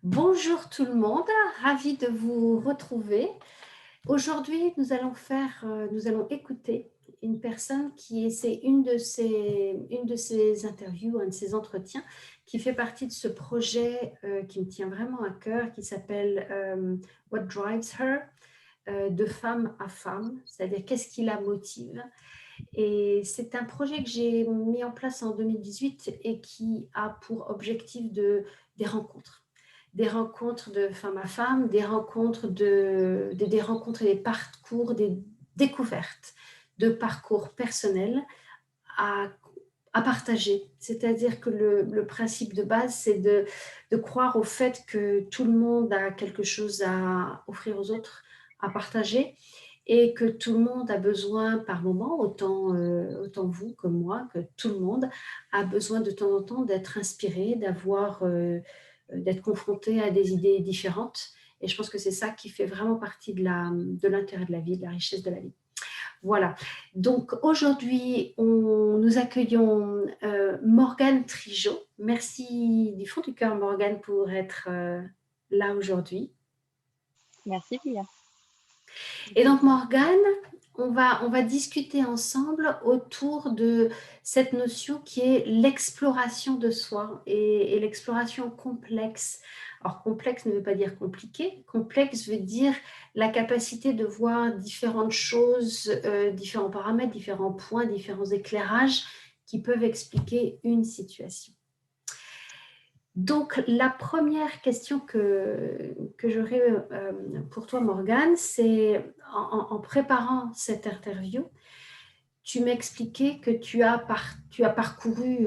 Bonjour tout le monde, ravie de vous retrouver. Aujourd'hui, nous allons écouter une personne c'est une de ses interviews, un de ses entretiens, qui fait partie de ce projet qui me tient vraiment à cœur, qui s'appelle What Drives Her, de femme à femme, c'est-à-dire qu'est-ce qui la motive. Et c'est un projet que j'ai mis en place en 2018 et qui a pour objectif des rencontres. Des rencontres de femme à femme, des rencontres et des parcours, des découvertes de parcours personnels à, à partager. C'est-à-dire que le principe de base, c'est de croire au fait que tout le monde a quelque chose à offrir aux autres, à partager, et que tout le monde a besoin par moment, autant vous que moi, que tout le monde a besoin de temps en temps d'être inspiré, d'être confronté à des idées différentes. Et je pense que c'est ça qui fait vraiment partie de l'intérêt de la vie, de la richesse de la vie. Voilà. Donc aujourd'hui, nous accueillons Morgane Trigeot. Merci du fond du cœur, Morgane, pour être là aujourd'hui. Merci, Pia. Et donc, Morgane, on va discuter ensemble autour de cette notion qui est l'exploration de soi et l'exploration complexe. Alors, complexe ne veut pas dire compliqué. Complexe veut dire la capacité de voir différentes choses, différents paramètres, différents points, différents éclairages qui peuvent expliquer une situation. Donc, la première question que j'aurais pour toi, Morgane, c'est en préparant cette interview, tu m'expliquais que tu as parcouru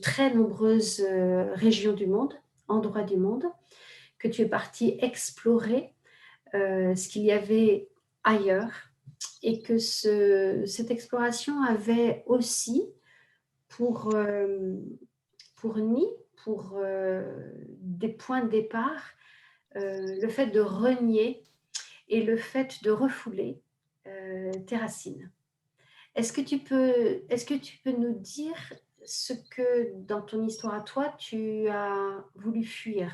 très nombreuses régions du monde, endroits du monde, que tu es partie explorer ce qu'il y avait ailleurs et que cette exploration avait aussi pour, euh, pour Ni, pour des points de départ, le fait de renier et le fait de refouler tes racines. Est-ce que tu peux nous dire ce que, dans ton histoire à toi, tu as voulu fuir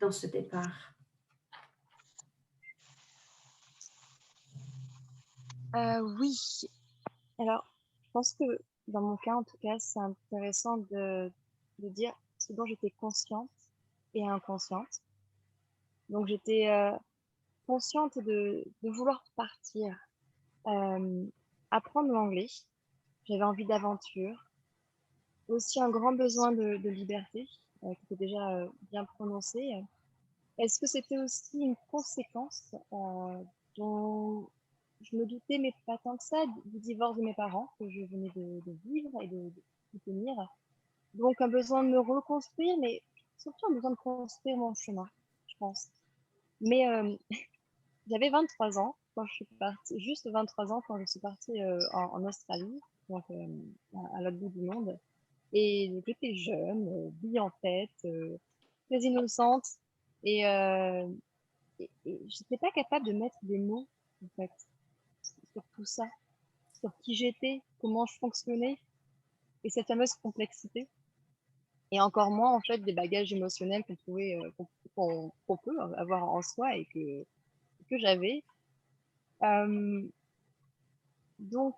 dans ce départ? Oui, alors je pense que dans mon cas, en tout cas, c'est intéressant de dire ce dont j'étais consciente et inconsciente. Donc j'étais consciente de vouloir partir, euh, apprendre l'anglais. J'avais envie d'aventure, aussi un grand besoin de liberté, qui était déjà bien prononcé. Est-ce que c'était aussi une conséquence dont je me doutais, mais pas tant que ça, du divorce de mes parents que je venais de vivre et de tenir. Donc un besoin de me reconstruire, mais surtout un besoin de construire mon chemin, je pense. Mais j'avais 23 ans quand je suis partie, juste 23 ans quand je suis partie en Australie, donc à l'autre bout du monde. Et donc j'étais jeune, bille en tête, très innocente. Et, euh, et j'étais pas capable de mettre des mots, en fait, sur tout ça, sur qui j'étais, comment je fonctionnais, et cette fameuse complexité. Et encore moins, en fait, des bagages émotionnels qu'on pouvait, qu'on peut avoir en soi et que j'avais. Euh, donc,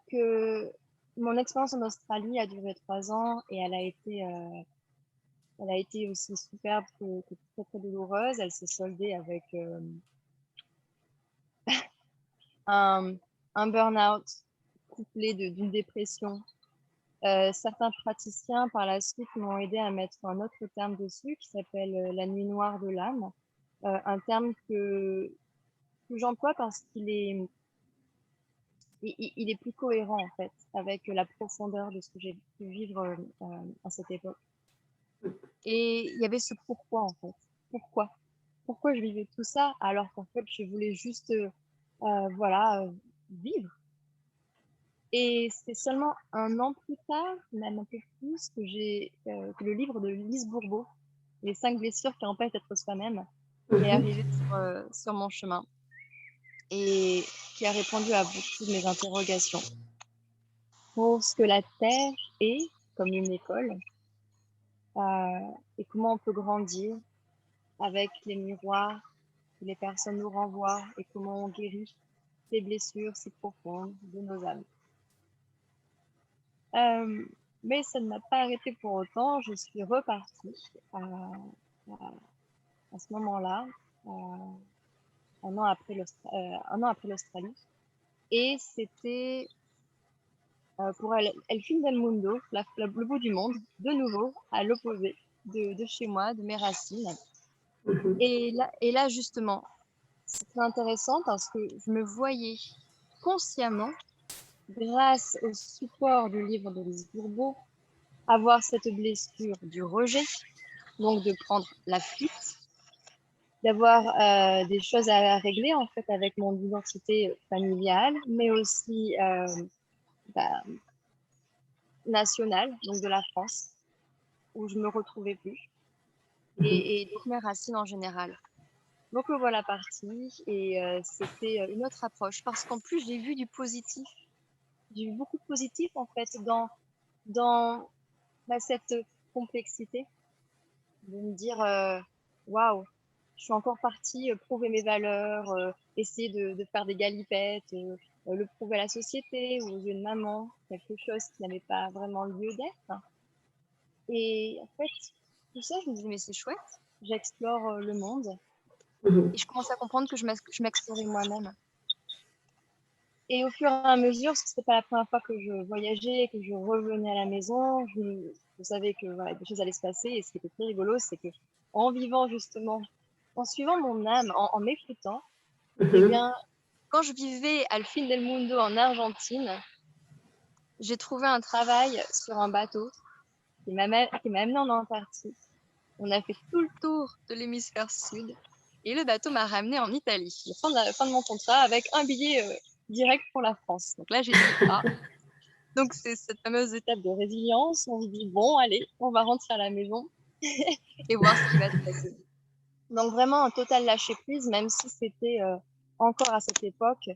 mon expérience en Australie a duré 3 ans et elle a été aussi superbe que très, très douloureuse. Elle s'est soldée avec un, un burn-out couplé d'une dépression. Certains praticiens, par la suite, m'ont aidé à mettre un autre terme dessus qui s'appelle la nuit noire de l'âme. Un terme que j'emploie parce il est plus cohérent, en fait, avec la profondeur de ce que j'ai pu vivre à cette époque. Et il y avait ce pourquoi, en fait. Pourquoi? Pourquoi je vivais tout ça alors qu'en fait, je voulais juste, voilà, vivre. Et c'est seulement un an plus tard, même un peu plus, que le livre de Lise Bourbeau, Les 5 blessures qui empêchent d'être soi-même, est Mhm. arrivé sur mon chemin et qui a répondu à beaucoup de mes interrogations. Pour ce que la Terre est, comme une école, et comment on peut grandir avec les miroirs que les personnes nous renvoient et comment on guérit ces blessures si profondes de nos âmes. Mais ça ne m'a pas arrêté pour autant. Je suis repartie à, à ce moment-là, un an après l'Australie. Et c'était pour El Fin del Mundo, le bout du monde, de nouveau, à l'opposé de chez moi, de mes racines. Mhm. Et là, justement, c'est très intéressant parce que je me voyais consciemment, grâce au support du livre de Lise Bourbeau, avoir cette blessure du rejet, donc de prendre la fuite, d'avoir des choses à régler en fait avec mon identité familiale, mais aussi bah, nationale, donc de la France, où je me retrouvais plus, Mhm. et donc mes racines en général. Donc me voilà partie et c'était une autre approche parce qu'en plus j'ai vu du positif, j'ai vu beaucoup de positif en fait dans cette complexité, de me dire waouh, je suis encore partie prouver mes valeurs, essayer de faire des galipettes, le prouver à la société ou aux yeux de maman, quelque chose qui n'avait pas vraiment lieu d'être. Et en fait, tout ça, je me disais, mais c'est chouette, j'explore le monde Mhm. et je commence à comprendre que je m'explorais moi-même. Et au fur et à mesure, parce que c'était pas la première fois que je voyageais, que je revenais à la maison, je savais que voilà, des choses allaient se passer. Et ce qui était très rigolo, c'est que en vivant justement, en suivant mon âme, en m'écoutant, eh Mhm. bien, quand je vivais à El Fin del Mundo en Argentine, j'ai trouvé un travail sur un bateau qui m'a amené en Antarctique. On a fait tout le tour de l'hémisphère sud et le bateau m'a ramené en Italie. La fin de mon contrat avec un billet direct pour la France. Donc là, j'ai dit, ah, donc c'est cette fameuse étape de résilience. On se dit, bon, allez, on va rentrer à la maison et voir ce qui va se passer. Donc vraiment un total lâcher prise, même si c'était encore à cette époque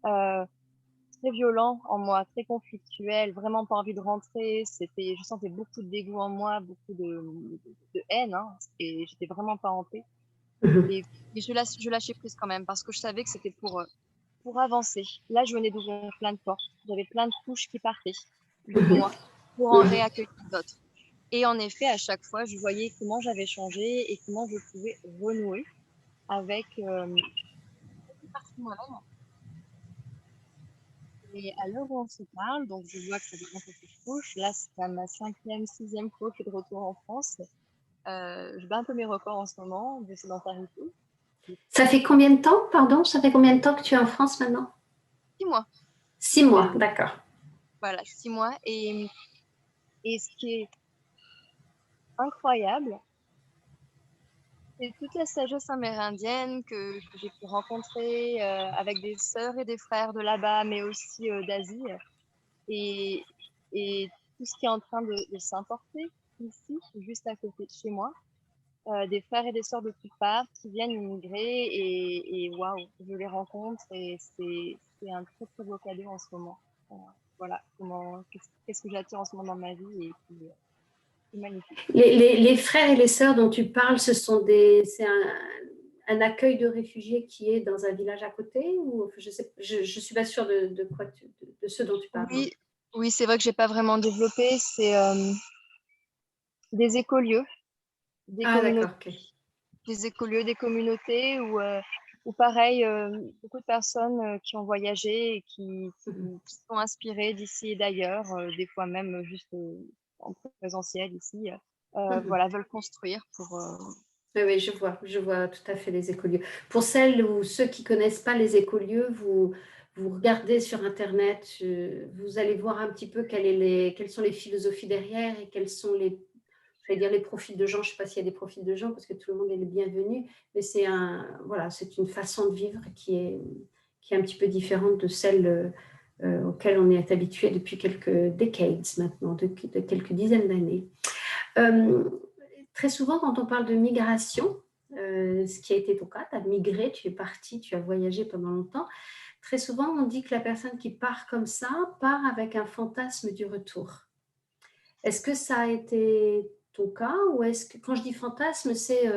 très violent en moi, très conflictuel, vraiment pas envie de rentrer. Je sentais beaucoup de dégoût en moi, beaucoup de haine, hein, et j'étais vraiment pas en paix. Mhm. Mais je lâchais prise quand même parce que je savais que c'était pour avancer. Là, je venais d'ouvrir plein de portes. J'avais plein de couches qui partaient de moi pour en Mhm. réaccueillir d'autres. Et en effet, à chaque fois, je voyais comment j'avais changé et comment je pouvais renouer avec une partie de moi-même. Et à l'heure où on se parle, donc je vois que ça devient un peu plus couches. Là, c'est à ma cinquième, sixième fois que je suis de retour en France. Je bats un peu mes records en ce moment de sédentarité. Ça fait combien de temps, pardon? Ça fait combien de temps que tu es en France maintenant? 6 mois. 6 mois, d'accord. Voilà, 6 mois. Et ce qui est incroyable, c'est toute la sagesse amérindienne que j'ai pu rencontrer avec des sœurs et des frères de là-bas, mais aussi d'Asie. Et, et tout ce qui est en train de s'importer ici, juste à côté de chez moi. Des frères et des sœurs de toutes parts qui viennent immigrer et waouh, je les rencontre et c'est un très très beau cadeau en ce moment. Voilà, qu'est-ce que j'attire en ce moment dans ma vie et puis c'est magnifique. Les frères et les sœurs dont tu parles, c'est un accueil de réfugiés qui est dans un village à côté ou je suis pas sûre de ce dont tu parles. Oui, oui, c'est vrai que j'ai pas vraiment développé. C'est des écolieux, des Ah, communautés, d'accord, ok. des communautés où pareil, beaucoup de personnes qui ont voyagé et Mhm. qui sont inspirées d'ici et d'ailleurs, des fois même juste en présentiel ici, Mhm. voilà, veulent construire pour. Oui, oui, je vois tout à fait les écolieux. Pour celles ou ceux qui connaissent pas les écolieux, vous regardez sur Internet, vous allez voir un petit peu quelles sont les philosophies derrière et quels sont je vais dire les profils de gens. Je ne sais pas s'il y a des profils de gens parce que tout le monde est le bienvenu, mais voilà, c'est une façon de vivre qui est un petit peu différente de celle auxquelles on est habitué depuis quelques decades maintenant, de quelques dizaines d'années. Euh, Très souvent, quand on parle de migration, ce qui a été ton cas, tu as migré, tu es parti, tu as voyagé pendant longtemps. Très souvent, on dit que la personne qui part comme ça part avec un fantasme du retour. Est-ce que ça a été ton cas, ou est-ce que, quand je dis fantasme, c'est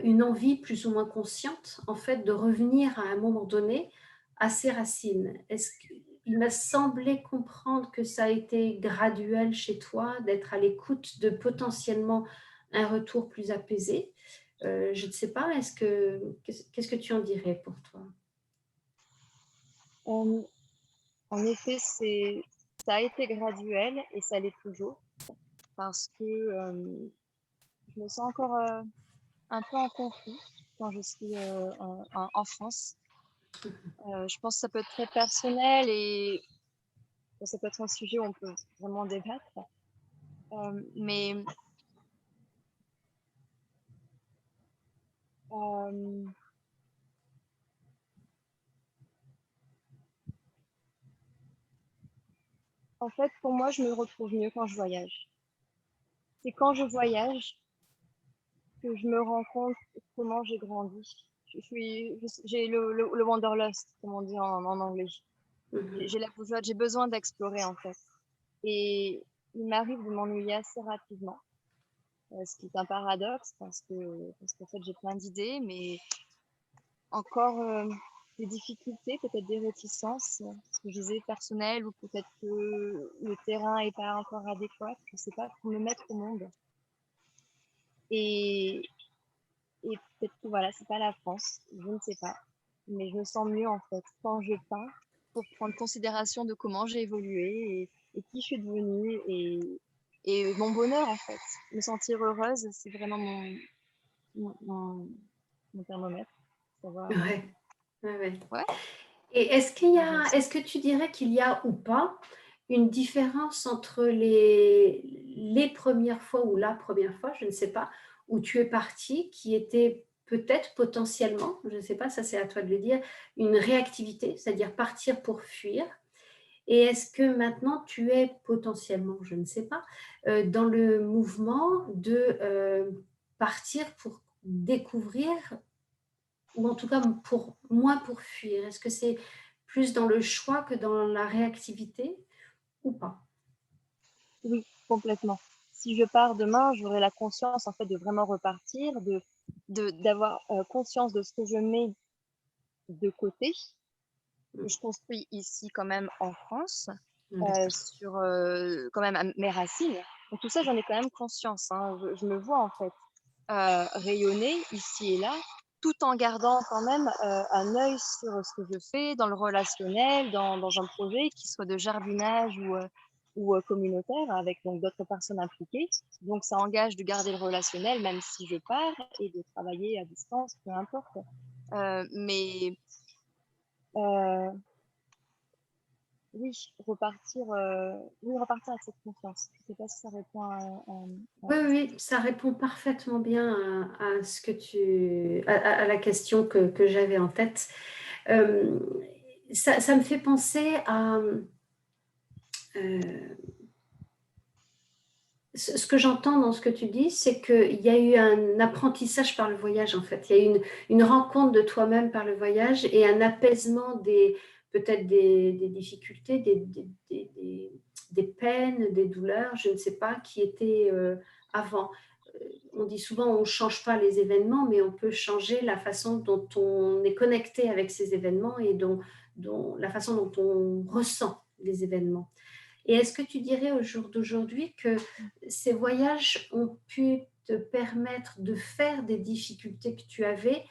une envie plus ou moins consciente, en fait, de revenir à un moment donné à ses racines? Il m'a semblé comprendre que ça a été graduel chez toi, d'être à l'écoute de potentiellement un retour plus apaisé. Je ne sais pas, qu'est-ce que tu en dirais pour toi? Euh, En effet, ça a été graduel et ça l'est toujours parce que je me sens encore un peu en conflit quand je suis en France. Je pense que ça peut être très personnel et bon, ça peut être un sujet où on peut vraiment débattre. Mais euh, en fait, pour moi, je me retrouve mieux quand je voyage. C'est quand je voyage que je me rends compte comment j'ai grandi. J'ai le wanderlust, comme on dit en anglais. Mhm. J'ai la bougeotte, j'ai besoin d'explorer en fait. Et il m'arrive de m'ennuyer assez rapidement, ce qui est un paradoxe parce qu'en fait j'ai plein d'idées, mais encore des difficultés, peut-être des réticences, ce que je disais personnelles, ou peut-être que le terrain n'est pas encore adéquat, je ne sais pas, pour me mettre au monde. Et, et peut-être que voilà, c'est pas la France, je ne sais pas, mais je me sens mieux en fait quand je pars pour prendre considération de comment j'ai évolué et qui je suis devenue et mon bonheur en fait. Me sentir heureuse, c'est vraiment mon, mon, mon thermomètre. Savoir, Ouais, ouais, ouais. ouais, Et j'aime ça. est-ce que tu dirais qu'il y a ou pas une différence entre les premières fois ou la première fois, je ne sais pas, où tu es parti, qui était peut-être potentiellement, je ne sais pas, ça c'est à toi de le dire, une réactivité, c'est-à-dire partir pour fuir. Et est-ce que maintenant tu es potentiellement, je ne sais pas, dans le mouvement de partir pour découvrir, ou en tout cas pour moins pour fuir? Est-ce que c'est plus dans le choix que dans la réactivité ou pas? Oui, complètement. Si je pars demain, j'aurai la conscience en fait de vraiment repartir, d'avoir conscience de ce que je mets de côté, que je construis ici quand même en France, D'accord. sur quand même mes racines. Donc tout ça, j'en ai quand même conscience, hein. Je me vois en fait rayonner ici et là, tout en gardant quand même un œil sur ce que je fais dans le relationnel, dans un projet qui soit de jardinage ou communautaire avec donc d'autres personnes impliquées. Donc ça engage de garder le relationnel même si je pars et de travailler à distance, peu importe. Mais euh, oui, repartir avec cette confiance. Je ne sais pas si ça répond Oui, à oui, ça répond parfaitement bien à ce que à la question que j'avais en tête. Euh, ça me fait penser à euh, ce que j'entends dans ce que tu dis, c'est qu'il y a eu un apprentissage par le voyage, en fait. Il y a eu une rencontre de toi-même par le voyage et un apaisement peut-être des difficultés, des peines, des douleurs, je ne sais pas, qui étaient avant. On dit souvent on ne change pas les événements, mais on peut changer la façon dont on est connecté avec ces événements et la façon dont on ressent les événements. Et est-ce que tu dirais au jour d'aujourd'hui que ces voyages ont pu te permettre de faire des difficultés que tu avais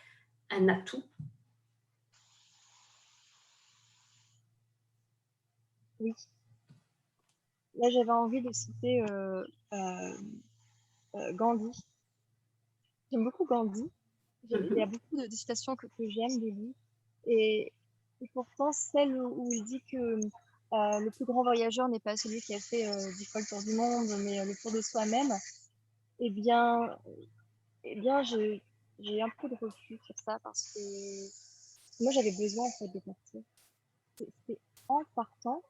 un atout? oui. Là, j'avais envie de citer Gandhi. J'aime beaucoup Gandhi. Il y a Mhm. beaucoup de citations que j'aime de lui. Et, et pourtant, celle où il dit que le plus grand voyageur n'est pas celui qui a fait 10 fois le tour du monde, mais le tour de soi-même, eh bien, eh bien j'ai un peu de refus sur ça parce que moi, j'avais besoin en fait de partir. C'est en partant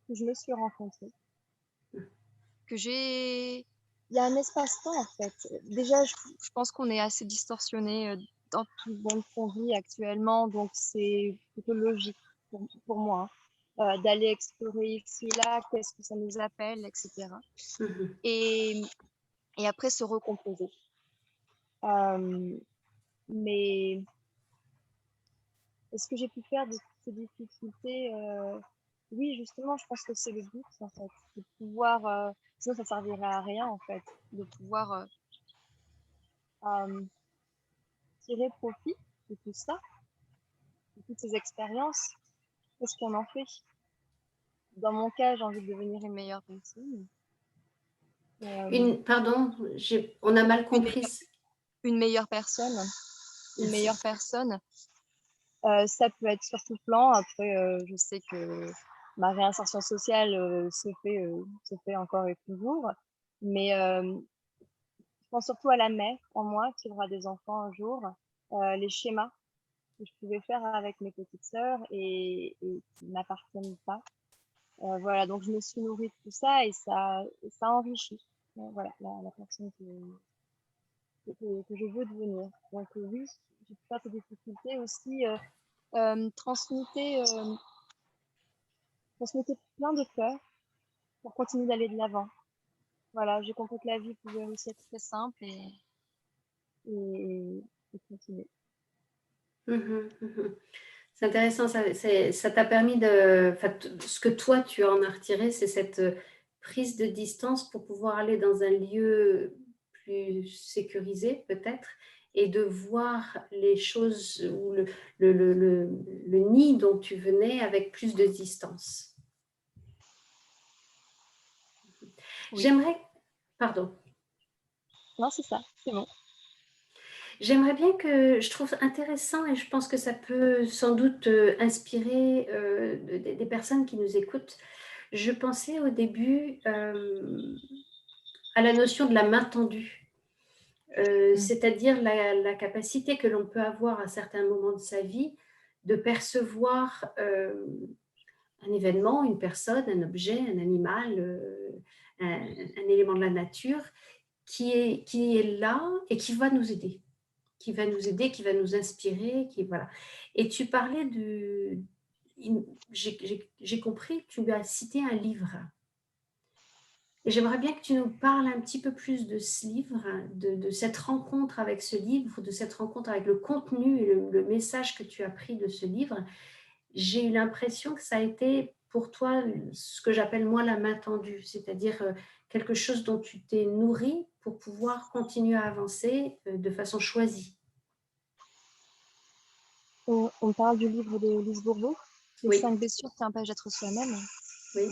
que je me suis rencontrée, que j'ai il y a un espace-temps en fait. Déjà, je pense qu'on est assez distorsionné dans tout le monde qu'on vit actuellement, donc c'est plutôt logique pour moi d'aller explorer ici et là, qu'est-ce que ça nous appelle, etc. Mhm. Et, et après se recomposer. Euh, mais est-ce que j'ai pu faire de ces difficultés Oui, justement, je pense que c'est le but, en fait, de pouvoir, sinon ça servirait à rien, en fait, de pouvoir euh, tirer profit de tout ça, de toutes ces expériences. Qu'est-ce qu'on en fait? Dans mon cas, j'ai envie de devenir une meilleure personne. Pardon, on a mal Une, compris. une meilleure personne. Une Merci. meilleure personne. Ça peut être sur tout plan. Après, je sais que ma réinsertion sociale se fait encore et toujours. Mais je pense surtout à la mère en moi qui aura des enfants un jour. Les schémas que je pouvais faire avec mes petites sœurs et qui ne m'appartiennent pas. Voilà, donc je me suis nourrie de tout ça et ça enrichit voilà, la personne que je veux devenir. Donc oui, j'ai pas de difficultés aussi. Transmuter, transmuter plein de peurs pour continuer d'aller de l'avant. Voilà, j'ai compris que la vie pouvait aussi être très simple et continuer. Mhm, mhm. C'est intéressant, ça t'a permis de... Enfin, ce que toi, tu en as retiré, c'est cette prise de distance pour pouvoir aller dans un lieu plus sécurisé, peut-être, et de voir les choses ou le nid dont tu venais avec plus de distance. Oui. J'aimerais... Pardon. Non, c'est ça, c'est bon. J'aimerais bien que je trouve intéressant et je pense que ça peut sans doute inspirer des personnes qui nous écoutent. Je pensais au début à la notion de la main tendue, c'est-à-dire la capacité que l'on peut avoir à certains moments de sa vie de percevoir un événement, une personne, un objet, un animal, un élément de la nature qui est là et qui va nous aider, qui va nous aider, qui va nous inspirer, qui voilà. Et tu parlais de, j'ai compris, tu as cité un livre. Et j'aimerais bien que tu nous parles un petit peu plus de ce livre, de cette rencontre avec ce livre, de cette rencontre avec le contenu et le message que tu as pris de ce livre. J'ai eu l'impression que ça a été pour toi ce que j'appelle moi la main tendue, c'est-à-dire quelque chose dont tu t'es nourri pour pouvoir continuer à avancer de façon choisie. On parle du livre de Lise Bourbeau, Les Oui, 5 blessures qui empêchent d'être soi-même. oui.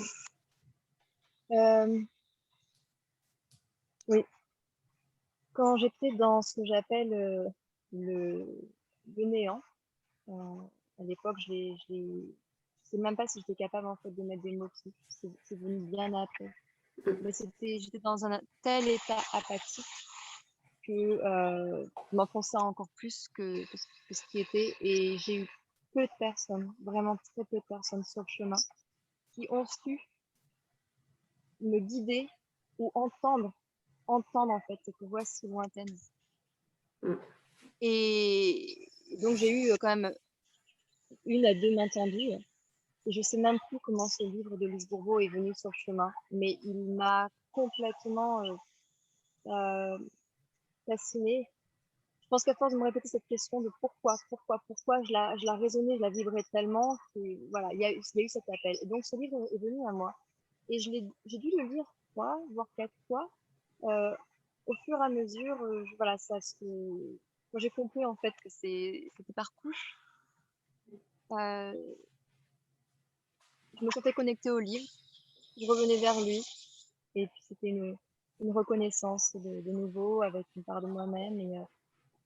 Euh, oui, quand j'étais dans ce que j'appelle le, le néant, à l'époque, je sais même pas si j'étais capable en fait de mettre des mots dessus. C'est venu bien après. Mais j'étais dans un tel état apathique que je m'enfonçais encore plus que ce qui était. Et j'ai eu peu de personnes, vraiment très peu de personnes sur le chemin, qui ont su me guider ou entendre en fait cette voix si lointaine. Et donc j'ai eu quand même une à deux mains tendues. Et je sais même plus comment ce livre de Lise Bourbeau est venu sur le chemin, mais il m'a complètement fascinée. Je pense qu'à force de me répéter cette question de pourquoi, je la raisonnais, je la vibrais tellement que voilà, il y a eu cet appel. Et donc ce livre est venu à moi. Et j'ai dû le lire 3, voire 4 fois. Euh, Au fur et à mesure, voilà, quand j'ai compris en fait que c'était par couche, euh, je me sentais connectée au livre, je revenais vers lui, et puis c'était une reconnaissance de nouveau avec une part de moi-même. Et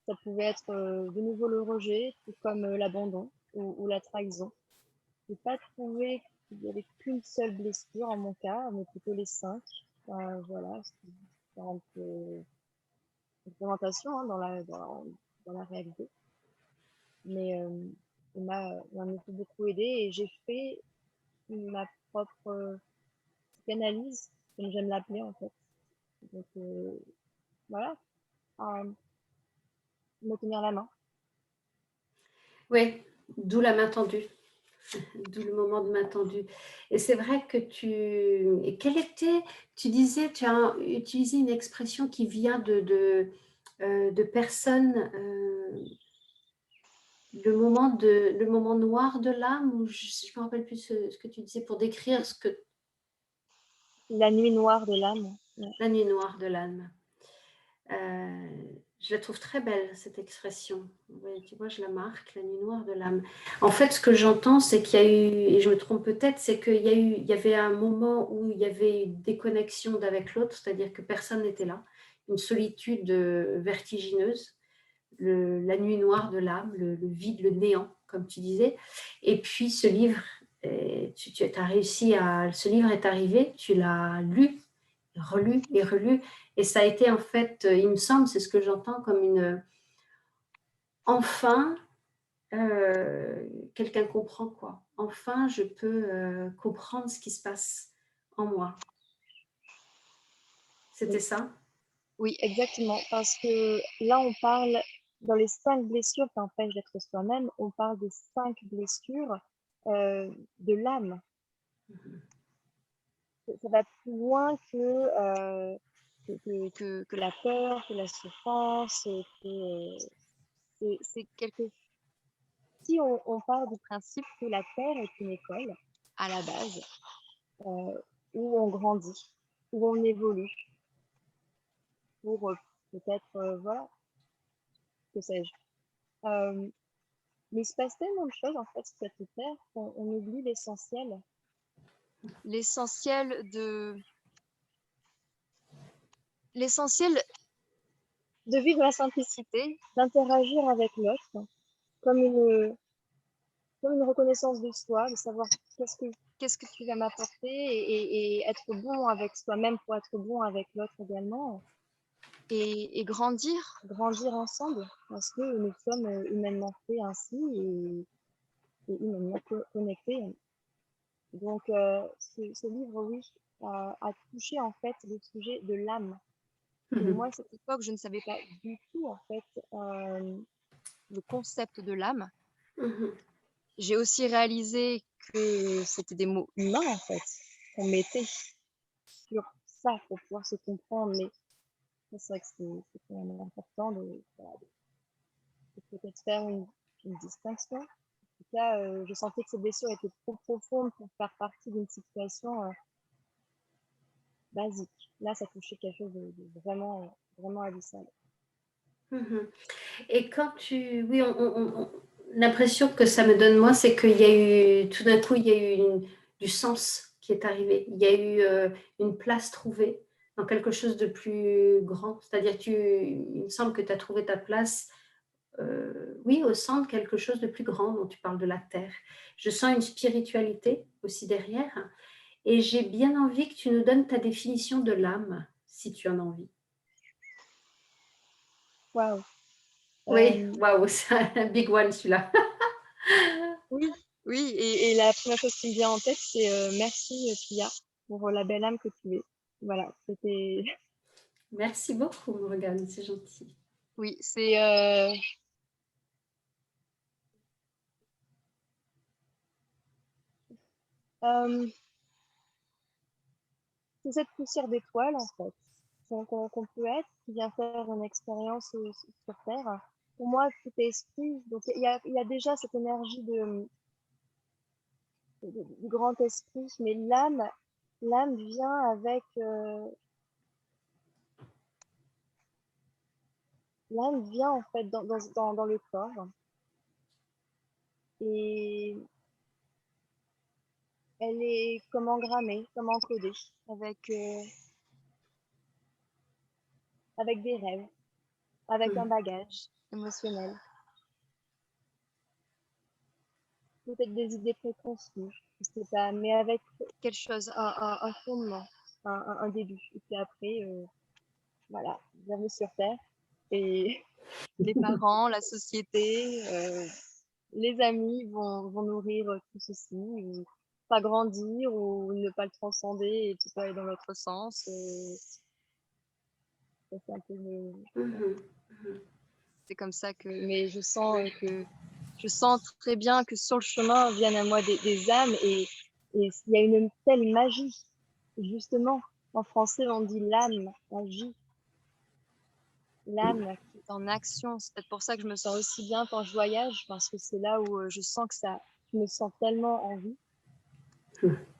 ça pouvait être de nouveau le rejet, tout comme l'abandon ou la trahison. J'ai pas trouvé qu'il y avait qu'une seule blessure en mon cas, mais plutôt les 5. Voilà, c'est différentes représentations hein, dans la réalité. Mais m'a beaucoup aidé et j'ai fait ma propre psychanalyse, comme j'aime l'appeler en fait. Donc voilà, euh, me tenir la main. Oui, d'où la main tendue. D'où le moment de main tendue. Et c'est vrai que et quel était, tu disais, tu as utilisé une expression qui vient de personnes, le moment noir de l'âme, ou je ne me rappelle plus ce que tu disais pour décrire ce que La nuit noire de l'âme. Ouais. la nuit noire de l'âme. Je la trouve très belle, cette expression. Ouais, tu vois, je la marque, la nuit noire de l'âme. En fait, ce que j'entends, c'est qu'il y a eu, et je me trompe peut-être, c'est il y avait un moment où il y avait une déconnexion d'avec l'autre, c'est-à-dire que personne n'était là, une solitude vertigineuse, la nuit noire de l'âme, le vide, le néant, comme tu disais. Et puis ce livre, tu as réussi à, ce livre est arrivé, tu l'as lu, relu et relu, et ça a été en fait, il me semble, c'est ce que j'entends comme enfin, quelqu'un comprend quoi. Enfin, je peux comprendre ce qui se passe en moi. C'était Oui. ça? Oui, exactement. Parce que là, on parle, dans les 5 blessures qui empêchent d'être soi-même, on parle des 5 blessures de l'âme. Ça va plus loin que la peur, que la souffrance, c'est quelque. Si on part du principe que la Terre est une école, à la base, euh, où on grandit, où on évolue, pour peut-être, voilà, que sais-je. Mais il se passe tellement de choses, en fait, sur cette Terre, qu'on oublie l'essentiel. L'essentiel l'essentiel de vivre la simplicité, d'interagir avec l'autre, comme une, comme une reconnaissance de soi, de savoir qu'est-ce que tu vas m'apporter et être bon avec soi-même pour être bon avec l'autre également. Et grandir ensemble, parce que nous sommes humainement faits ainsi et humainement connectés. Donc, ce livre, oui, a touché en fait le sujet de l'âme. Et moi, à cette époque, je ne savais pas du tout en fait le concept de l'âme. J'ai aussi réalisé que c'était des mots humains en fait qu'on mettait sur ça pour pouvoir se comprendre. Mais c'est vrai que c'est quand même important voilà, de peut-être faire une distinction. En tout cas, je sentais que ces blessures étaient trop profondes pour faire partie d'une situation basique. Là, ça touchait quelque chose de vraiment, vraiment abyssal. Et quand oui, l'impression que ça me donne moi, c'est qu'il y a eu, tout d'un coup, il y a eu du sens qui est arrivé. Il y a eu une place trouvée dans quelque chose de plus grand. C'est-à-dire, il me semble que tu as trouvé ta place, oui, au centre de quelque chose de plus grand dont tu parles de la terre. Je sens une spiritualité aussi derrière. Et j'ai bien envie que tu nous donnes ta définition de l'âme, si tu en as envie. Waouh! Oui, waouh, c'est un big one celui-là. Oui, oui, et la première chose qui me vient en tête, c'est merci Pia pour la belle âme que tu es. Voilà, c'était. Merci beaucoup, Morgane, c'est gentil. Oui, c'est euh, cette poussière d'étoiles en fait qu'on peut être, qui vient faire une expérience sur Terre. Pour moi, tout est esprit. Donc il y a déjà cette énergie du grand esprit, mais l'âme vient avec l'âme vient en fait dans le corps et elle est comme engrammée, comme encodée, avec des rêves, avec un bagage émotionnel, peut-être des idées préconçues, je sais pas, mais avec quelque chose, un fondement, un début. Et puis après, voilà, bienvenue sur Terre. Et les parents, la société, les amis vont nourrir tout ceci, ou pas grandir, ou ne pas le transcender et tout aller dans l'autre sens. C'est un peu Mhm. c'est comme ça que, mais je sens que je sens très bien que sur le chemin viennent à moi des âmes et il y a une telle magie. Justement, en français, on dit l'âme, magie, l'âme qui est en action. C'est peut-être pour ça que je me sens aussi bien quand je voyage, parce que c'est là où je sens que je me sens tellement en vie.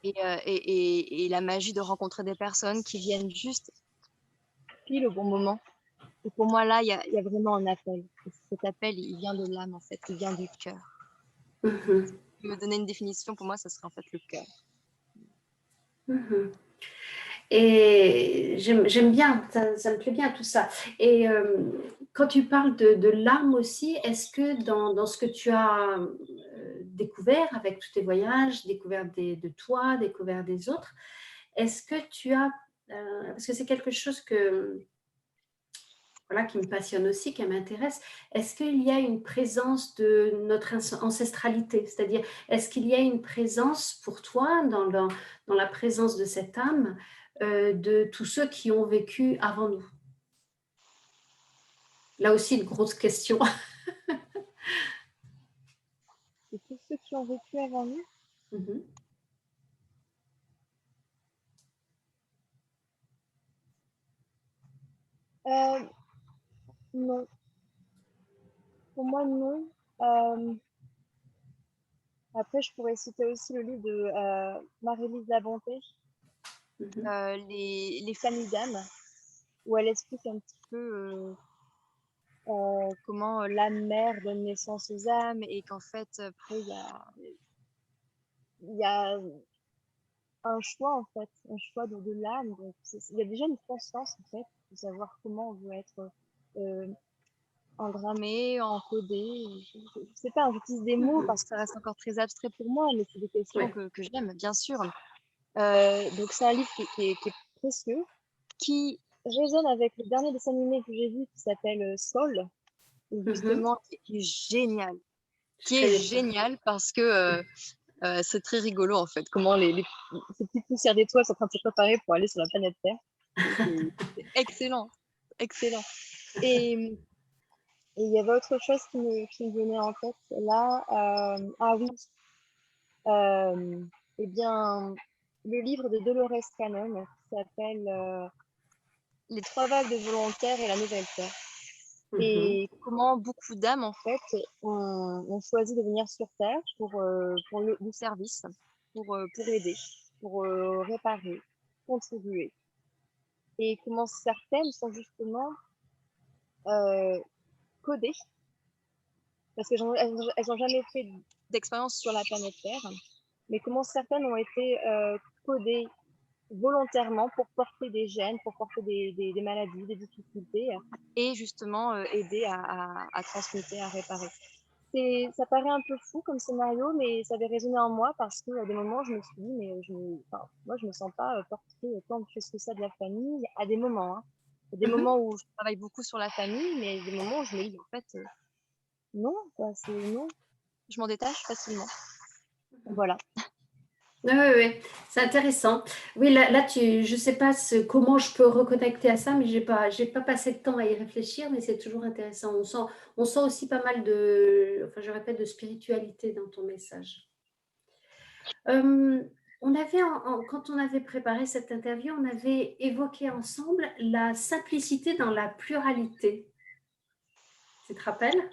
Et la magie de rencontrer des personnes qui viennent juste pile au bon moment. Et pour moi, là, il y a vraiment un appel. Et cet appel, il vient de l'âme, en fait, il vient du cœur. Me donner une définition, pour moi, ça serait en fait le cœur. Et j'aime bien, ça me plaît bien tout ça. Et quand tu parles de l'âme aussi, est-ce que dans ce que tu as découvert avec tous tes voyages, découvert de toi, découvert des autres, est-ce que tu as, parce que c'est quelque chose voilà, qui me passionne aussi, qui m'intéresse, est-ce qu'il y a une présence de notre ancestralité? C'est-à-dire, est-ce qu'il y a une présence pour toi dans la présence de cette âme de tous ceux qui ont vécu avant nous? Là aussi, une grosse question. Et tous ceux qui ont vécu avant nous, non. Pour moi, non. Après, je pourrais citer aussi le livre de Marie-Lise Labonté, les familles d'âmes, où elle explique un petit peu comment l'âme mère donne naissance aux âmes et qu'en fait, après, il y a un choix, en fait, un choix de l'âme. Donc, il y a déjà une conscience, en fait, de savoir comment on veut être euh, engrammé, encodé. Je sais pas, j'utilise des mots parce que ça reste encore très abstrait pour moi, mais c'est des questions Oui. que j'aime, bien sûr. Donc, c'est un livre qui est précieux, qui résonne avec le dernier dessin animé que j'ai vu qui s'appelle Soul, justement, qui est génial. Qui est génial parce que c'est très rigolo, en fait, comment ces petites poussières d'étoiles sont en train de se préparer pour aller sur la planète Terre. C'est excellent, excellent. Et il y avait autre chose qui me venait en tête là. Ah oui, eh bien, le livre de Dolores Cannon qui s'appelle Les 3 vagues de volontaires et la nouvelle Terre. Et comment beaucoup d'âmes, en fait, ont choisi de venir sur Terre pour le service, pour aider, pour réparer, contribuer. Et comment certaines sont justement codées, parce qu'elles n'ont jamais fait d'expérience sur la planète Terre, mais comment certaines ont été codées volontairement pour porter des gènes, pour porter des maladies, des difficultés, et justement aider à transmuter, à réparer. Ça paraît un peu fou comme scénario, mais ça avait résonné en moi parce qu'à des moments, je me suis dit, mais moi, je me sens pas porter tant de choses que ça de la famille. À des moments, hein. Il y a des moments où je travaille beaucoup sur la famille, mais il y a des moments où je me dis, en fait, non, quoi, non. Je m'en détache facilement. Voilà. Oui, c'est intéressant. Oui, là je ne sais pas comment je peux reconnecter à ça, mais j'ai pas passé de temps à y réfléchir, mais c'est toujours intéressant. On sent aussi pas mal enfin, je répète, de spiritualité dans ton message. Quand on avait préparé cette interview, on avait évoqué ensemble la simplicité dans la pluralité. Tu te rappelles?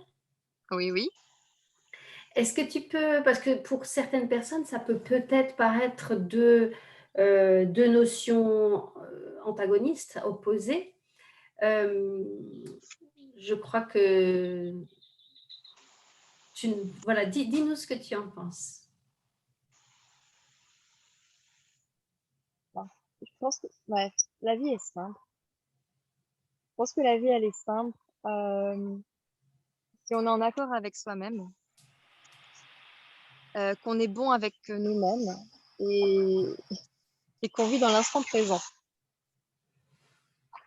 Oui, oui. Est-ce que tu peux, parce que pour certaines personnes, ça peut peut-être paraître deux notions antagonistes, opposées. Je crois que voilà, dis-nous ce que tu en penses. Je pense que la vie est simple. Je pense que la vie, elle est simple. Si on est en accord avec soi-même, qu'on est bon avec nous-mêmes et qu'on vit dans l'instant présent.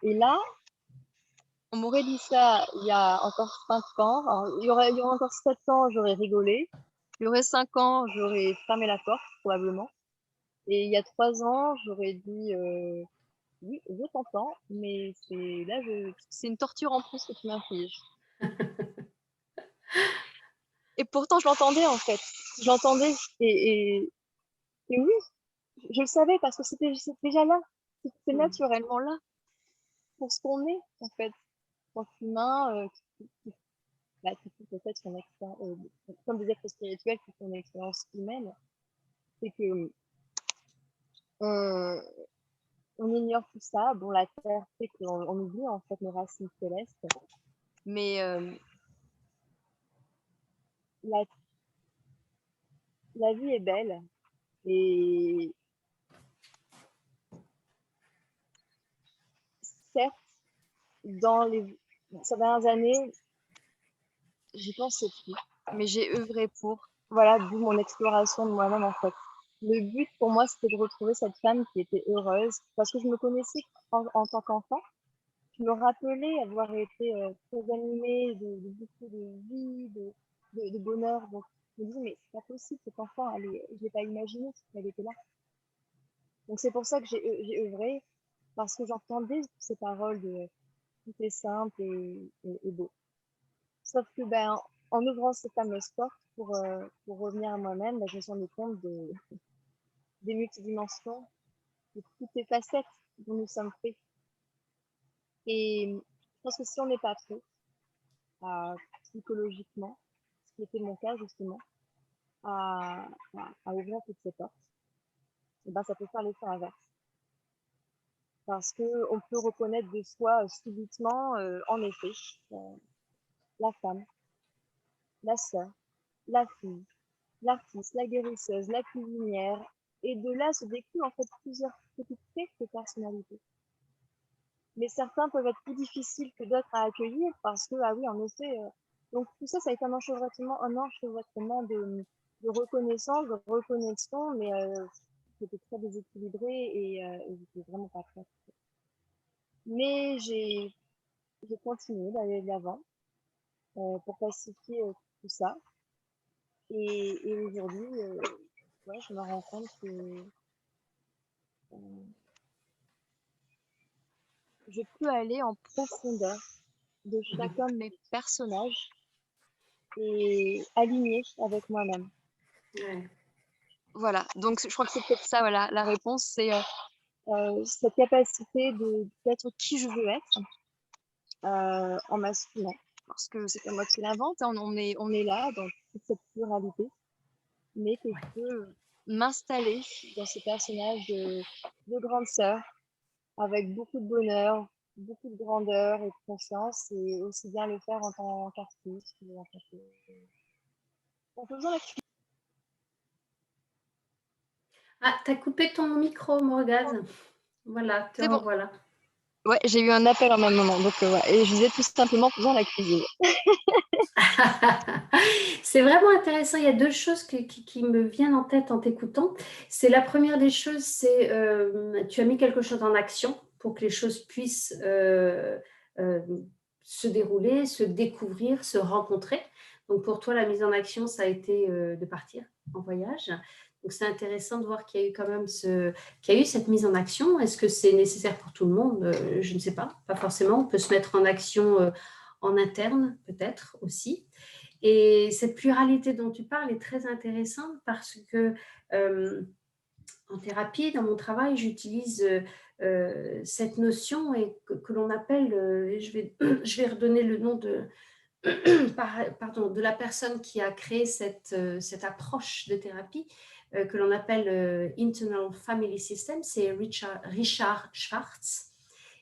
Et là, on m'aurait dit ça il y a encore 5 ans. Alors, il y aurait encore 7 ans, j'aurais rigolé. Il y aurait 5 ans, j'aurais fermé la porte, probablement. Et il y a 3 ans, j'aurais dit oui, je t'entends, mais c'est une torture en plus que tu m'infliges. Et pourtant, je l'entendais en fait. Je l'entendais. Et oui, je le savais parce que c'était déjà là. C'était Mm. naturellement là pour ce qu'on est en fait. En tant qu'humain, qui font peut-être son expérience, comme des êtres spirituels qui font une expérience humaine, c'est que on, on ignore tout ça. Bon, la Terre fait qu'on oublie en fait nos racines célestes, mais la, la vie est belle et certes, dans ces dernières années, j'y pensais plus, mais j'ai œuvré pour. Voilà, d'où mon exploration de moi-même en fait. Le but pour moi, c'était de retrouver cette femme qui était heureuse, parce que je me connaissais en tant qu'enfant. Je me rappelais avoir été très animée de beaucoup de vie, de bonheur. Donc, je me disais, mais c'est pas possible, cet enfant, je ne l'ai pas imaginé qu'elle était là. Donc, c'est pour ça que j'ai œuvré, parce que j'entendais ces paroles de tout est simple et beau. Sauf que, ben, en ouvrant ces fameuses portes pour revenir à moi-même, ben, je me suis rendu compte des multidimensions, de toutes les facettes dont nous sommes faits. Et je pense que si on n'est pas prêt, psychologiquement, ce qui était mon cas justement, à ouvrir toutes ces portes, et ben, ça peut faire l'effet inverse. Parce qu'on peut reconnaître de soi subitement, en effet, euh, la femme, la sœur, la fille, l'artiste, la guérisseuse, la cuisinière, et de là se découlent en fait plusieurs petites traits de personnalité. Mais certains peuvent être plus difficiles que d'autres à accueillir parce que, ah oui, en effet, donc tout ça, ça a été un enchevêtrement de reconnaissance, de reconnexion, mais c'était très déséquilibré et j'étais vraiment pas prête. Mais j'ai continué d'aller de l'avant pour pacifier tout ça. Et aujourd'hui, ouais, je me rends compte que euh, je peux aller en profondeur de Mhm. chacun de mes personnages et aligner avec moi-même. Ouais. Voilà, donc je crois que c'est peut-être ça, voilà, la réponse, c'est cette capacité d'être qui je veux être en m'assumant. Parce que c'est pas moi qui l'invente, hein, on est là dans toute cette pluralité, mais que je peux m'installer dans ce personnage de grande sœur avec beaucoup de bonheur, beaucoup de grandeur et de confiance, et aussi bien le faire en tant qu'artiste en faisant la Ah, tu as coupé ton micro, Morgane. Voilà, te C'est bon. revoilà. Ouais, j'ai eu un appel en même moment, donc ouais. Et je disais tout simplement faisant la cuisine. C'est vraiment intéressant. Il y a deux choses qui me viennent en tête en t'écoutant. C'est la première des choses, c'est tu as mis quelque chose en action pour que les choses puissent euh, se dérouler, se découvrir, se rencontrer. Donc pour toi, la mise en action, ça a été de partir en voyage. Donc c'est intéressant de voir qu'il y a eu quand même qu'il y a eu cette mise en action. Est-ce que c'est nécessaire pour tout le monde? Je ne sais pas, pas forcément. On peut se mettre en action en interne, peut-être aussi. Et cette pluralité dont tu parles est très intéressante parce que en thérapie, dans mon travail, j'utilise cette notion et que l'on appelle, je vais redonner le nom pardon, de la personne qui a créé cette approche de thérapie que l'on appelle Internal Family System, c'est Richard Schwartz,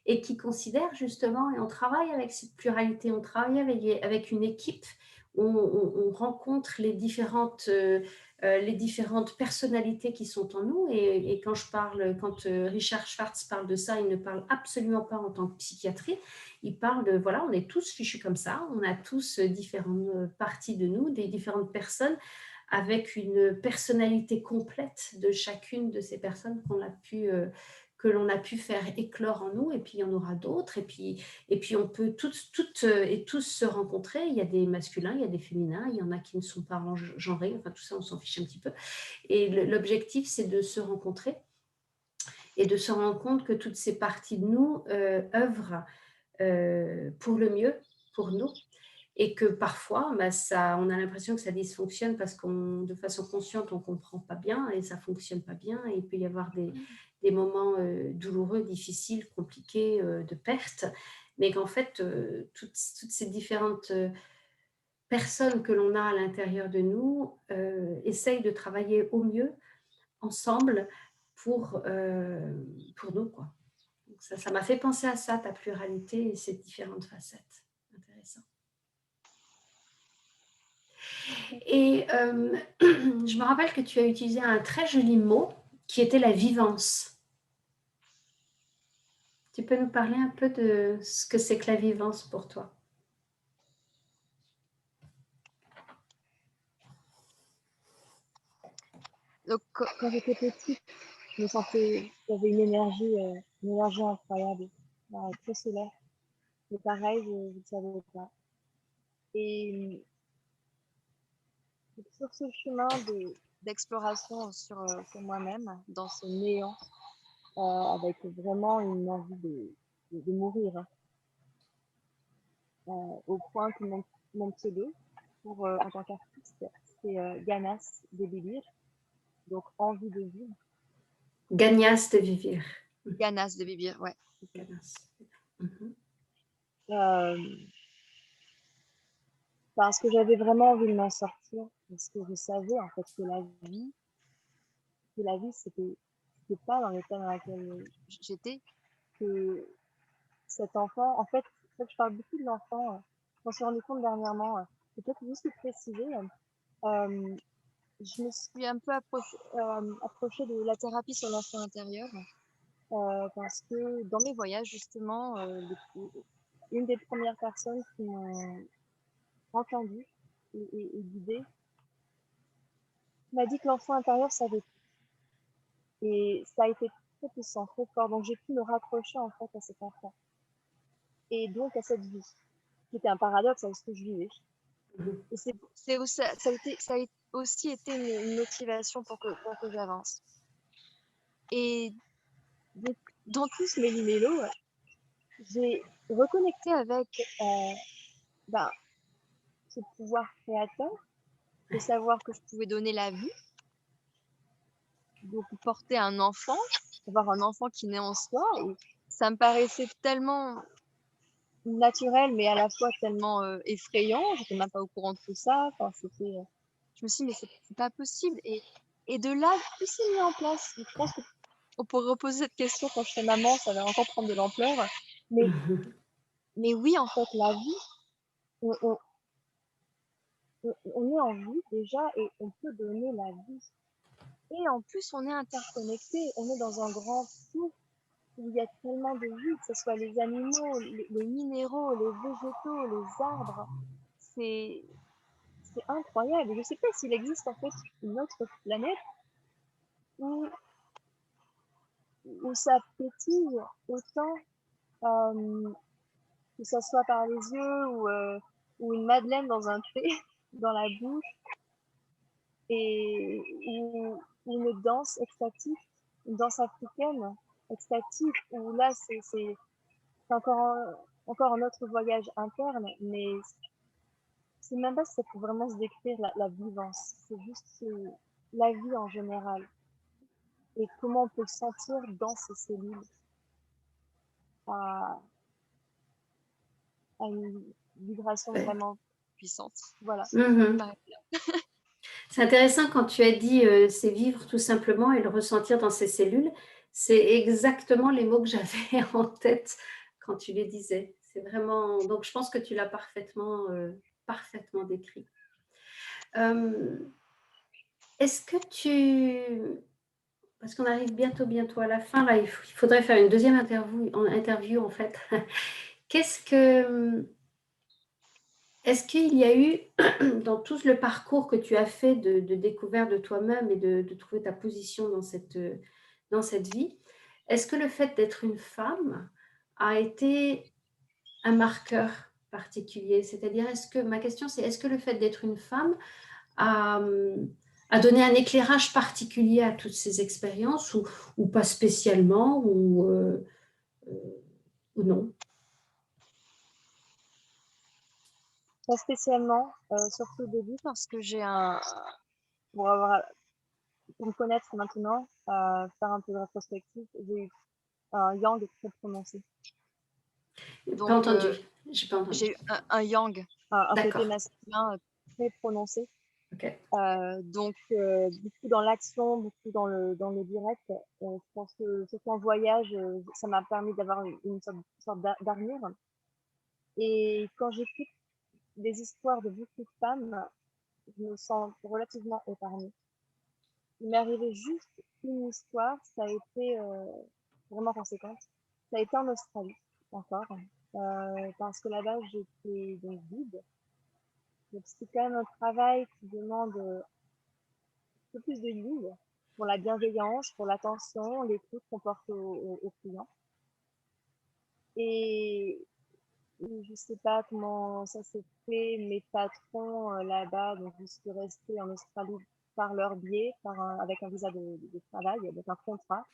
et qui considère justement, et on travaille avec cette pluralité, on travaille avec une équipe, on rencontre les différentes personnalités qui sont en nous, et quand Richard Schwartz parle de ça, il ne parle absolument pas en tant que psychiatrie, il parle de, voilà, on est tous fichus comme ça, on a tous différentes parties de nous, des différentes personnes, avec une personnalité complète de chacune de ces personnes que l'on a pu faire éclore en nous, et puis il y en aura d'autres, et puis on peut toutes et tous se rencontrer. Il y a des masculins, il y a des féminins, il y en a qui ne sont pas genrés, enfin tout ça on s'en fiche un petit peu. Et l'objectif c'est de se rencontrer et de se rendre compte que toutes ces parties de nous œuvrent pour le mieux, pour nous. et que parfois, on a l'impression que ça dysfonctionne parce de façon consciente, on ne comprend pas bien et ça ne fonctionne pas bien. Et il peut y avoir des moments douloureux, difficiles, compliqués de perte, mais qu'en fait, toutes ces différentes personnes que l'on a à l'intérieur de nous essayent de travailler au mieux ensemble pour nous, quoi. Donc ça m'a fait penser à ça, ta pluralité et ces différentes facettes. Intéressant. Et je me rappelle que tu as utilisé un très joli mot qui était la vivance. Tu peux nous parler un peu de ce que c'est que la vivance pour toi? Donc, quand j'étais petite, je me sentais, j'avais une énergie incroyable, très solaire. Mais pareil, je ne savais pas. Et sur ce chemin d'exploration sur moi-même, dans ce néant, avec vraiment une envie de mourir, hein, au point que mon pseudo, en tant qu'artiste, c'est Ganas de vivir, donc envie de vivre. Ganas de vivir. Ganas de vivir, ouais. Ganas. Mm-hmm. Parce que j'avais vraiment envie de m'en sortir, parce que je savais en fait que la vie c'était pas dans l'état dans lequel j'étais, que cet enfant, en fait, je parle beaucoup de l'enfant, je m'en suis rendu compte dernièrement, peut-être juste le préciser, je me suis un peu approchée de la thérapie sur l'enfant intérieur, parce que dans mes voyages, justement, une des premières personnes qui m'ont entendue et guidée m'a dit que l'enfant intérieur savait tout. Et ça a été très puissant, très fort. Donc j'ai pu me raccrocher en fait à cet enfant. Et donc à cette vie, qui était un paradoxe avec ce que je vivais. Et ça a aussi été une motivation pour que j'avance. Et donc, dans tout ce méli-mélo, j'ai reconnecté avec ce pouvoir créateur, de savoir que je pouvais donner la vie, donc porter un enfant, avoir un enfant qui naît en soi. Et ça me paraissait tellement naturel, mais à la fois tellement effrayant. J'étais même pas au courant de tout ça. Enfin, je me suis dit, mais c'est pas possible. Et de là, tout s'est mis en place. Je pense qu'on pourrait reposer cette question quand je serai maman, ça va encore prendre de l'ampleur. Mais, mais oui, en fait, la vie, on, on, on est en vie déjà et on peut donner la vie. Et en plus, on est interconnecté, on est dans un grand tout où il y a tellement de vie, que ce soit les animaux, les minéraux, les végétaux, les arbres. C'est incroyable. Je ne sais pas s'il existe en fait une autre planète où, où ça pétille autant, que ça soit par les yeux ou une madeleine dans un thé, dans la bouche, et une danse extatique, une danse africaine extatique, où là c'est encore un autre voyage interne, mais c'est même pas si ça peut vraiment se décrire la vivance, c'est juste la vie en général et comment on peut le sentir dans ses cellules à, à une vibration vraiment puissante. Voilà, Mm-hmm. C'est intéressant quand tu as dit c'est vivre tout simplement et le ressentir dans ses cellules. C'est exactement les mots que j'avais en tête quand tu les disais. C'est vraiment. Donc je pense que tu l'as parfaitement décrit. Est-ce que parce qu'on arrive bientôt à la fin, là, il faudrait faire une deuxième interview en fait. Est-ce qu'il y a eu, dans tout le parcours que tu as fait de découverte de toi-même et de trouver ta position dans cette vie, est-ce que le fait d'être une femme a été un marqueur particulier? C'est-à-dire, ma question c'est, est-ce que le fait d'être une femme a donné un éclairage particulier à toutes ces expériences ou pas spécialement ou non? Pas spécialement, surtout au début, parce que pour pour me connaître maintenant, faire un peu de rétrospective, j'ai eu un yang très prononcé. Pas Donc, entendu, j'ai pas j'ai eu entendu. un yang, un côté D'accord, masculin très prononcé. ok. Donc, beaucoup dans l'action, beaucoup dans le direct. Je pense que surtout en voyage, ça m'a permis d'avoir une sorte d'armure. Et quand j'écoute des histoires de beaucoup de femmes, je me sens relativement épargnée. Il m'est arrivé juste une histoire, ça a été vraiment conséquente. Ça a été en Australie, encore, parce que là-bas, j'étais donc guide. Donc, c'est quand même un travail qui demande peu plus de guide pour la bienveillance, pour l'attention, l'écoute qu'on porte aux clients. Et je sais pas comment ça s'est fait, mes patrons là-bas, donc je suis restée en Australie par leur biais, avec un visa de travail, avec un contrat.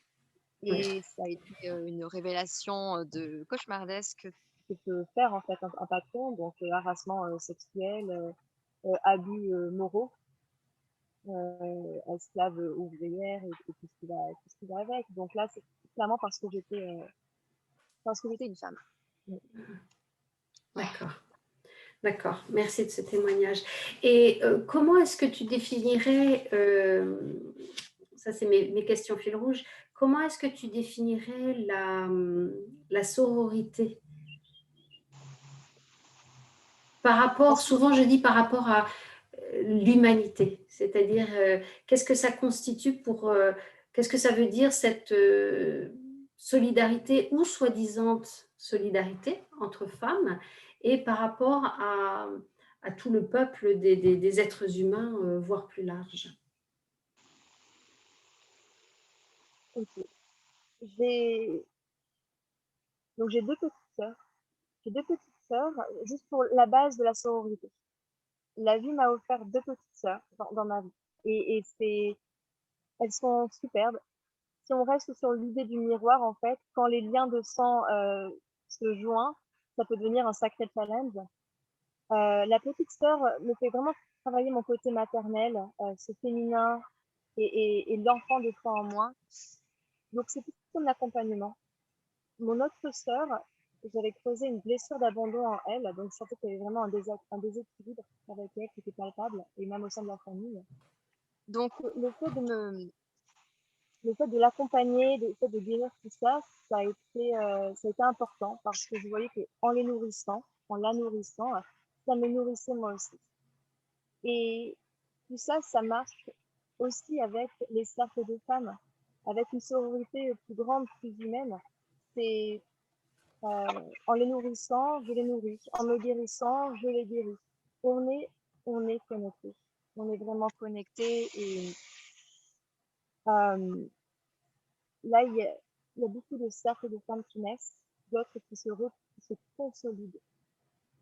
Oui, Et ça a été une révélation de cauchemardesque que peut faire en fait un patron, donc harassement sexuel, abus moraux, esclave ouvrière et tout tout ce qui va avec. Donc là, c'est clairement parce que j'étais une femme. Ouais. d'accord. D'accord, merci de ce témoignage. Et comment est-ce que tu définirais, ça c'est mes questions fil rouge, comment est-ce que tu définirais la sororité par rapport, souvent je dis par rapport à l'humanité, c'est-à-dire qu'est-ce que ça constitue qu'est-ce que ça veut dire cette solidarité ou soi-disant solidarité entre femmes et par rapport à tout le peuple des êtres humains, voire plus large. Ok. J'ai donc j'ai deux petites sœurs. J'ai deux petites sœurs, juste pour la base de la sororité. La vie m'a offert deux petites sœurs dans ma vie. Et elles sont superbes. Si on reste sur l'idée du miroir, en fait, quand les liens de sang se joignent, ça peut devenir un sacré challenge. La petite sœur me fait vraiment travailler mon côté maternel, ce féminin et l'enfant de foi en moi. Donc c'est plus comme l'accompagnement. Mon autre sœur, j'avais creusé une blessure d'abandon en elle, donc je sentais qu'il y avait vraiment un déséquilibre avec elle qui était palpable, et même au sein de la famille. Donc le fait de l'accompagner, le fait de guérir tout ça, ça a été important parce que je voyais qu'en les nourrissant, en la nourrissant, ça me nourrissait moi aussi. Et tout ça, ça marche aussi avec les cercles de femmes, avec une sororité plus grande, plus humaine. C'est en les nourrissant, je les nourris. En me guérissant, je les guéris. On est, on est connectés. On est vraiment connectés. Et euh, là, il y a beaucoup de cercles de femmes qui naissent, d'autres qui se consolident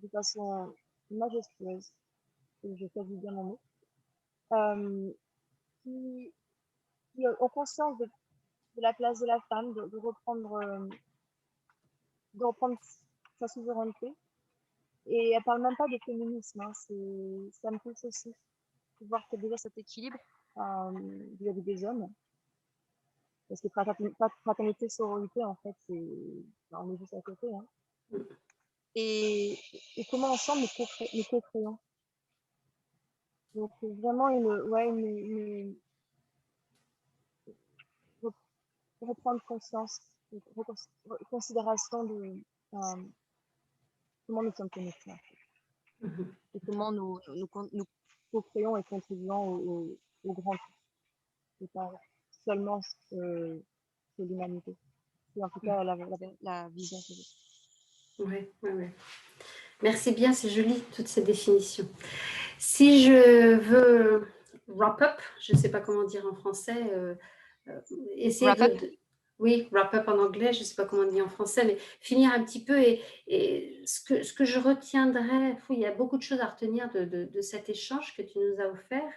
de façon majestueuse. Et je fais du bien mon mot. Euh, qui, qui ont conscience de la place de la femme, de reprendre sa souveraineté. Et elle parle même pas de féminisme, hein, ça me touche aussi de voir qu'il y a déjà cet équilibre vis-à-vis des hommes. Parce que fraternité, sororité, en fait, on est juste à côté. Hein. Et, et comment ensemble nous co-créons. Donc vraiment reprendre conscience, considération de comment nous sommes connectés. En fait. Mhm. Et comment nous co-créons et contribuons au grand tout. C'est pas seulement sur l'humanité. C'est en tout cas la vision que j'ai. Ouais, ouais, ouais. Merci bien, c'est joli, toutes ces définitions. Si je veux wrap up, je ne sais pas comment dire en français, essayer Wrap up. oui, wrap up en anglais, je ne sais pas comment on dit en français, mais finir un petit peu et ce que je retiendrai, il y a beaucoup de choses à retenir de cet échange que tu nous as offert.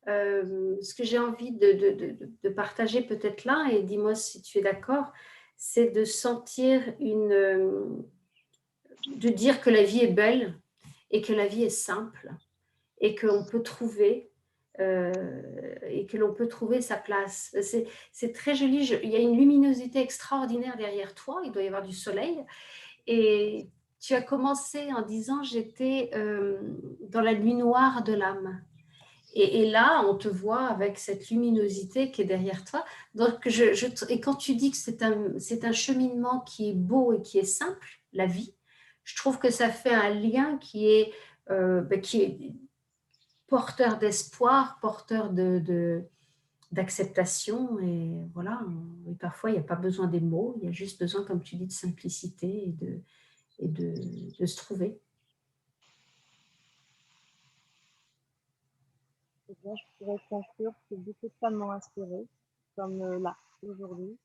Ce que j'ai envie de partager peut-être là, et dis-moi si tu es d'accord, c'est de sentir de dire que la vie est belle et que la vie est simple et qu'on peut trouver et que l'on peut trouver sa place. C'est très joli. Il y a une luminosité extraordinaire derrière toi. Il doit y avoir du soleil. Et tu as commencé en disant j'étais dans la nuit noire de l'âme. Et là, on te voit avec cette luminosité qui est derrière toi. Donc, et quand tu dis que c'est un cheminement qui est beau et qui est simple, la vie, je trouve que ça fait un lien qui est porteur d'espoir, porteur d'acceptation. Et voilà, et parfois, il n'y a pas besoin des mots, il y a juste besoin, comme tu dis, de simplicité et de se trouver. Et bien, je pourrais conclure que beaucoup de femmes m'ont inspirée, comme là, aujourd'hui.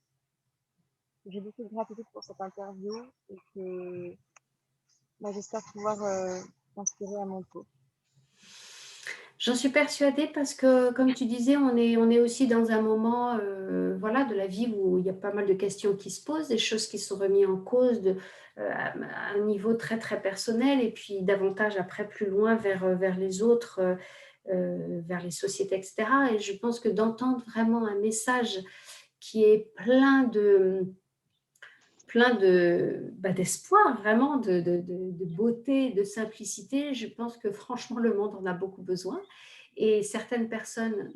J'ai beaucoup de gratitude pour cette interview et que j'espère pouvoir m'inspirer à mon tour. J'en suis persuadée parce que, comme tu disais, on est aussi dans un moment voilà, de la vie où il y a pas mal de questions qui se posent, des choses qui sont remises en cause à un niveau très, très personnel et puis davantage après, plus loin, vers les autres, vers les sociétés, etc. Et je pense que d'entendre vraiment un message qui est d'espoir, vraiment, de beauté, de simplicité. Je pense que franchement, le monde en a beaucoup besoin. Et certaines personnes,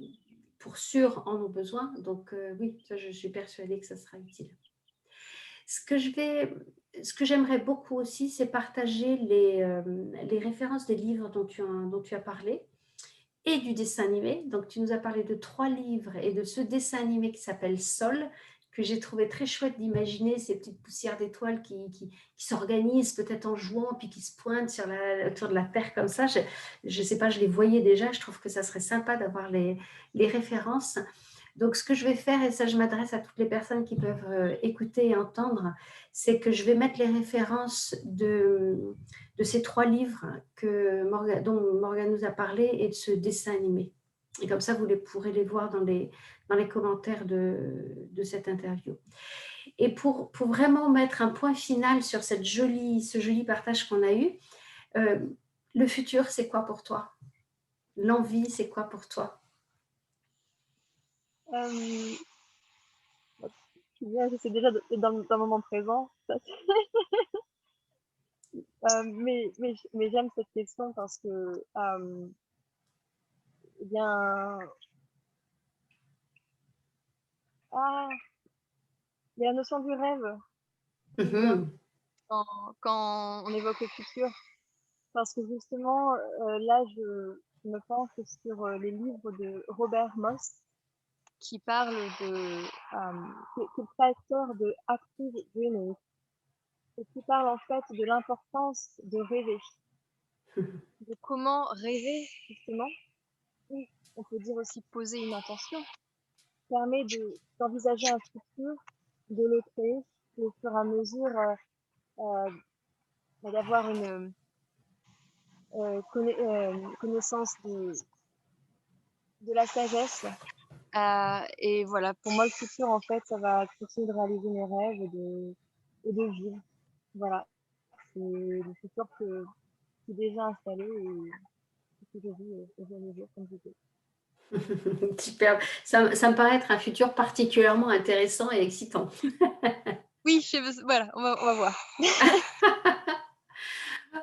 pour sûr, en ont besoin. Donc oui, ça, je suis persuadée que ça sera utile. Ce que j'aimerais beaucoup aussi, c'est partager les références des livres dont tu as parlé et du dessin animé. Donc, tu nous as parlé de 3 livres et de ce dessin animé qui s'appelle Sol, que j'ai trouvé très chouette d'imaginer ces petites poussières d'étoiles qui s'organisent peut-être en jouant, puis qui se pointent autour de la Terre comme ça. Je ne sais pas, je les voyais déjà. Je trouve que ça serait sympa d'avoir les références. Donc, ce que je vais faire, et ça, je m'adresse à toutes les personnes qui peuvent écouter et entendre, c'est que je vais mettre les références de ces 3 livres dont Morgane nous a parlé et de ce dessin animé. Et comme ça, vous pourrez les voir dans les commentaires de cette interview. Et pour vraiment mettre un point final sur ce joli partage qu'on a eu, le futur, c'est quoi pour toi? L'envie, c'est quoi pour toi? C'est déjà dans un moment présent. Mais j'aime cette question parce que eh bien, il y a la notion du rêve qui vient quand on évoque le futur. Parce que justement, là, je me penche sur les livres de Robert Moss qui parle qui est le créateur de Active Dreaming et qui parle en fait de l'importance de rêver, de comment rêver justement, ou on peut dire aussi poser une intention, permet d'envisager un futur, de le créer et au fur et à mesure d'avoir une connaissance de la sagesse. Et voilà, pour moi, le futur, en fait, ça va continuer de réaliser mes rêves et de vivre. Voilà, c'est le futur qui est déjà installé et que je vis au jour le jour, comme je dis. Superbe. Ça me paraît être un futur particulièrement intéressant et excitant. Oui, voilà, on va voir.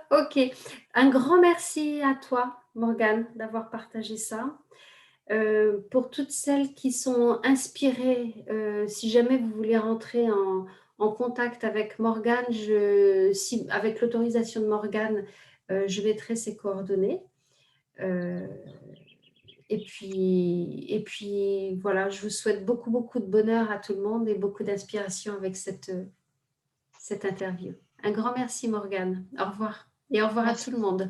Ok, un grand merci à toi, Morgane, d'avoir partagé ça. Pour toutes celles qui sont inspirées, si jamais vous voulez rentrer en contact avec Morgane, avec l'autorisation de Morgane, je mettrai ses coordonnées. Et puis, voilà, je vous souhaite beaucoup, beaucoup de bonheur à tout le monde et beaucoup d'inspiration avec cette interview. Un grand merci, Morgane. Au revoir. Et au revoir à tout le monde.